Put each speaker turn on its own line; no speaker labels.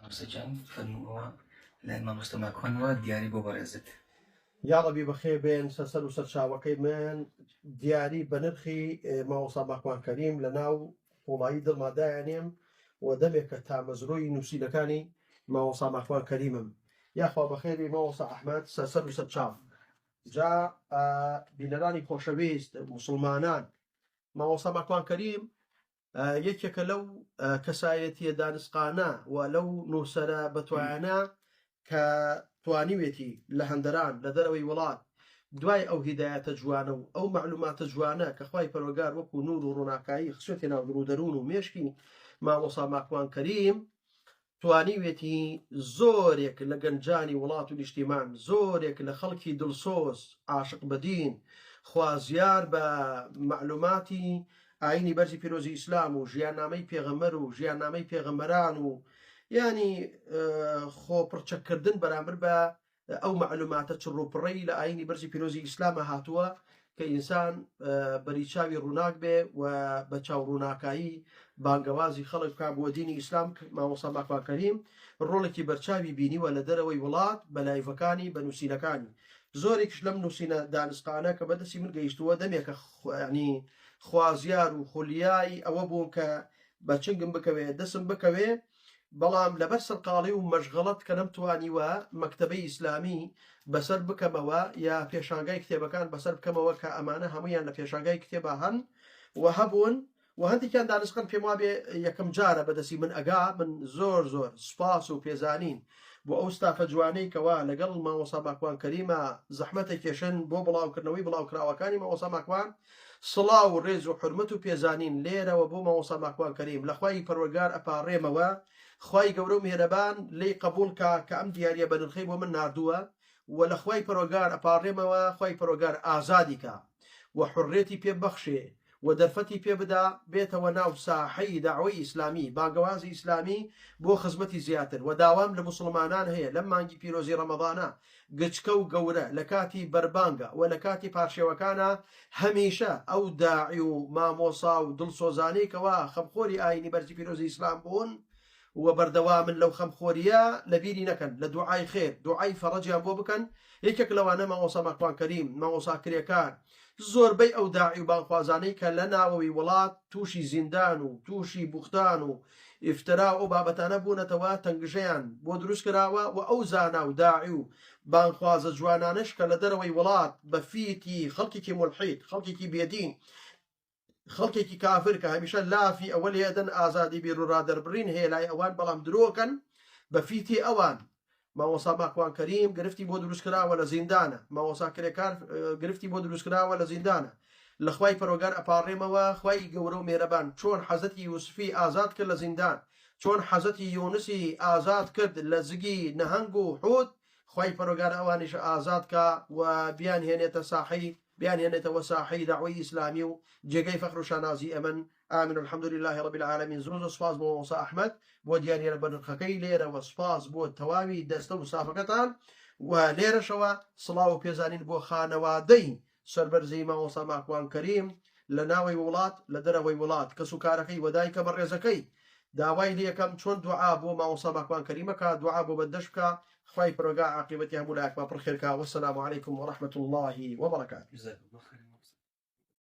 هەرسەجان فەرمووەوە لای مامۆستەماکوانەوە دیاری بۆ بەڕێزت.
یا ربی بەخێ بێن سەر و سەرچاوەکەی من دیاری بە نرخی ماوەسا ماکوان کەریم لە ناو وڵایی دڵمادایانێم و دەمێکە تا مەزرۆی نووسینەکانی ماوەسا ماکوان کەریمم یاخوا بەخێری ماوەسا ئەحمەد سەر و سەرچاو جا بینەرانی خۆشەویست موسڵمانان ماوەسا ماکوان کەریم یەکێکە لەو کەسایەتیە دانسقانە و لەو نووسەرە بەتوانە کە توانیوێتی لە هەندەران لە دەرەوەی وڵات دوای ئەو هیدایەتە جوانە و ئەو معلوماتە جوانە کە خوای پەروەردگار وەکو نور و ڕووناکایی خسوێتی ناو دڕوودەروون و مێشکی مامۆسا ماکوان کەریم توانیوێتی زۆرێک لە گەنجانی وڵات و نیشتیمان زۆرێک لە خەڵکی دڵسۆز عاشق بەدین خوازیار بە معلوماتی ئاینی بەرزی پیرۆزی ئیسلام و ژیاننامەی پێغەمبەر و ژیاننامەی پێغەمبەران و ینی خۆپڕچەکردن بەرامبەر بە ئەو معلوماتە چڕوپڕەی لە ئاینی بەرزی پیرۆزی ئیسلامە هاتووە کە ئینسان بەریچاوی ڕووناک بێ و بە چاو ڕووناکایی بانگەوازی خەڵک کا بۆ دینی ئیسلام مامۆستا ماکوان کەریم ڕۆڵێکی بەرچاوی بینیوە لە دەرەوەی وڵات بە لایڤەکانی بە نووسینەکانی زۆرێکش لەم نووسینە دانسقانە کە بەدەستی من گەیشتووە دەمێکە ینی خوازیار و خولیای ئەوە بوو کە بە چنگم بکەوێ دەسم بکەوێ بەڵام لەبەر سەرقاڵی و مەشغەڵەت کە نەمتوانیوە مەکتەبەی ئیسلامی بەسەر بکەمەوە یا پێشانگای کتێبەکان بەسەر بکەمەوە کە ئەمانە هەمویان لە پێشانگای کتێبە هەن و هەبوون و هەندێکیان دانسقان پێم وابێ یەکەم جارە بەدەستی من ئەگا من زۆر سوپاس و پێزانین بۆ ئەو ستافە جوانەی کەوا لەگەڵ مامۆستا ماکوان کەریمە زەحمەتە کێشن بۆ بڵاوکردنەوەی بڵاوکراوەکانی مامۆستا ماکوان سڵاو و ڕێز و حرمەت و پێزانین لێرەوە بۆ مامۆستا ماکوان کەریم لە خوای پەروەردگار ئەپاڕێمەوە خوای گەورە و میهرەبان لی قبول کە ئەم دیارە بە نرخەی بۆ من ناردووە و لە خوای پەروەردگار ئەپاڕێمەوە خوای پەروەردگار ئازادی کە و حڕێتی پێبەخشێ و دەرفەتی پێ بدا بێتەوە ناو ساحەی داعوەی ئیسلامی بانگەوازی ئیسلامی بۆ خزمەتی زیاتر و داوام لە موسڵمانان هەیە لەم مانگی پیرۆزی ڕەمەضانە گچکە و گەورە لە کاتی بەربانگە و لە کاتی پارشێوەکانە هەمیشە ئەو داعی و مامۆسا و دڵسۆزانەیەکەوە خەمخۆری ئاینی بەرزی پیرۆزی ئیسلام بوون و بەردەوامن لەو خەمخۆریە لە بیری نەکەن لە دوعای خێر دوعای فەڕەجیان بۆ بکەن یەکێک لەوانە مامۆستا ماکوان کەریم مامۆستا کرێکار زۆربەی ئەو داعی و بانخوازانەی کە لە ناوەوەی وڵات تووشی زیندان و تووشی بوختان و ئیفترا و بابەتانە بوونەتەوە تەنگژەیان بۆ دروست کراوە و ئەو زانا و داعی و بانخوازە جوانانش کە لە دەرەوەی وڵات بە فیتی خەڵکێکی مولحید خەڵکێکی بێدین خەڵکێکی کافر کە هەمیشە لافی ئەوە لێدەن ئازادی بیر و ڕادەربڕین هەیە لای ئەوان بەڵام درۆکەن بە فیتی ئەوان مامۆستا ماکوان کەریم گرفتی بۆ دروستکراوە لە زیندانە مامۆستا کرێکار گرفتی بۆ دروستکراوە لە زیندانە لە خوای پەروەردگار ئەپاڕێمەوە خوای گەورە و مێرەبان چۆن حەزەتی یوسفی ئازاد کرد لە زیندان چۆن حەزەتی یونسی ئازاد کرد لە زگی نەهەنگ و حوت خوای پەروەردگار ئەوانیش ئازاد کە و بیان هێنێتە ساحەی بیان هێنێتەوە ساحەی داعوەی ئیسلامی و جێگەی فەخر و شانازی ئەمن ئامین الحمد لله رب العالمین زۆر سپاس بۆ مامۆستا ئەحمەد بۆ دیارە بە نرخەکەی لێرەوە سپاس بۆ تەواوی دەستە و سافەکەتان و لێرەشەوە سڵاو و پێزانین بۆ خانەوادەی سەربەرزەی مامۆستا ماکوان کەریم لە ناوەی وڵات لە دەرەوەی وڵات کەس و کارەکەی وەدایکە بەڕێزەکەی داوای لێکەم چۆن دوعا بۆ مامۆستا ماکوان کەریمەکە دوعا بۆ بەدەست بکە خوای پەروەردگار عاقبەتی هەموو لایەکمان پڕ خێرکە وەسەلام عەلەیکم وەڕەحمەت الله وبەرەکاتوه.